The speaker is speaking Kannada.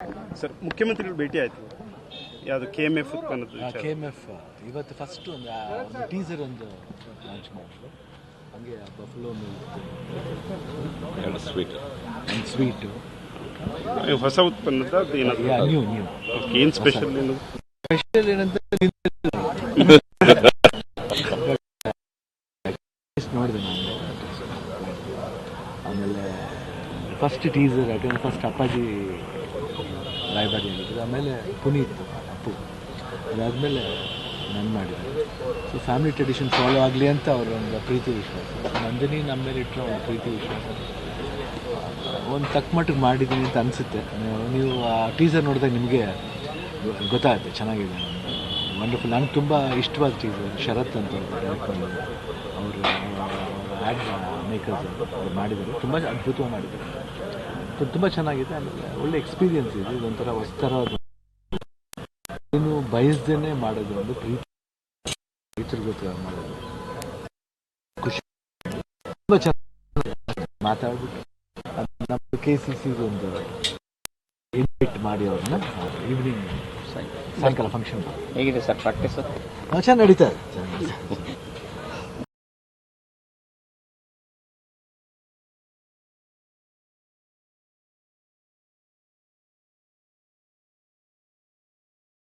ಸರ್, ಮುಖ್ಯಮಂತ್ರಿಗಳು ಭೇಟಿ ಆಯಿತು. ಯಾವುದು KMF ಉತ್ಪನ್ನದ ವಿಚಾರ. KMF ಇವತ್ತು ಫಸ್ಟ್ ಒಂದು ಟೀಸರ್ ಒಂದು ಲಾಂಚ್ ಮಾಡಿದ್ರು. ಹಂಗೆ ಬಫಲೋ ಮಿಲ್ಕ್ ಸ್ವೀಟು ಹೊಸ ಉತ್ಪನ್ನದ ನ್ಯೂ ಏನು ಸ್ಪೆಷಲ್ ಏನಂತ ನೋಡಿದೆ ನಾನು. ಆಮೇಲೆ ಫಸ್ಟ್ ಟೀಸರ್ ಯಾಕಂದರೆ ಫಸ್ಟ್ ಅಪ್ಪಾಜಿ ರಾಯಬಾರಿ ಆಗಿದ್ರು, ಆಮೇಲೆ ಪುನೀತ್ ಅಪ್ಪು, ಅದಾದಮೇಲೆ ನಾನು ಮಾಡಿದೆ. ಸೊ ಫ್ಯಾಮಿಲಿ ಟ್ರೆಡಿಷನ್ ಫಾಲೋ ಆಗಲಿ ಅಂತ ಅವರ ಒಂದು ಪ್ರೀತಿ ವಿಶ್ವಾಸ. ನಂದಿನಿ ನಮ್ಮ ಮೇಲೆ ಇಟ್ಟರೆ ಒಂದು ಪ್ರೀತಿ ವಿಶ್ವಾಸ ಒಂದು ತಕ್ಕ ಮಟ್ಟಿಗೆ ಮಾಡಿದ್ದೀನಿ ಅಂತ ಅನಿಸುತ್ತೆ. ನೀವು ಆ ಟೀಸರ್ ನೋಡಿದಾಗ ನಿಮಗೆ ಗೊತ್ತಾಗುತ್ತೆ, ಚೆನ್ನಾಗಿದೆ, ವಂಡರ್ಫುಲ್. ನನಗೆ ತುಂಬ ಇಷ್ಟವಾದ ಟೀಸರ್. ಶರತ್ ಅಂತ ಡೈರೆಕ್ಟ್ ಮಾಡಿದ್ರು, ಅವರು ಆ್ಯಡ್ ಮೇಕರ್ಸ್ ಅವ್ರು ಮಾಡಿದ್ದಾರೆ, ತುಂಬ ಅದ್ಭುತವಾಗಿ ಮಾಡಿದ್ದಾರೆ, ತುಂಬ ಚೆನ್ನಾಗಿದೆ. ಆಮೇಲೆ ಒಳ್ಳೆ ಎಕ್ಸ್ಪೀರಿಯನ್ಸ್ ಇದೆ. ಇದೊಂಥರ ಹೊಸ್ತರ ಏನು ಬಯಸ್ದೇನೆ ಮಾಡೋದು, ಒಂದು ರೈತರಿಗೋಸ್ಕರ ಮಾಡೋದು ಖುಷಿ. ತುಂಬ ಚೆನ್ನಾಗಿ ಮಾತಾಡ್ಬಿಟ್ಟು ನಮ್ಮ KCC ಒಂದು ಇನ್ವೈಟ್ ಮಾಡಿ ಅವ್ರನ್ನ ಈವ್ನಿಂಗ್ ಸಾಯಂಕಾಲ ಫಂಕ್ಷನ್ ಹೇಗಿದೆ ಸರ್ ಪ್ರಾಕ್ಟೀಸು? ಚೆನ್ನಾಗಿ ನಡೀತಾ ಇದೆ.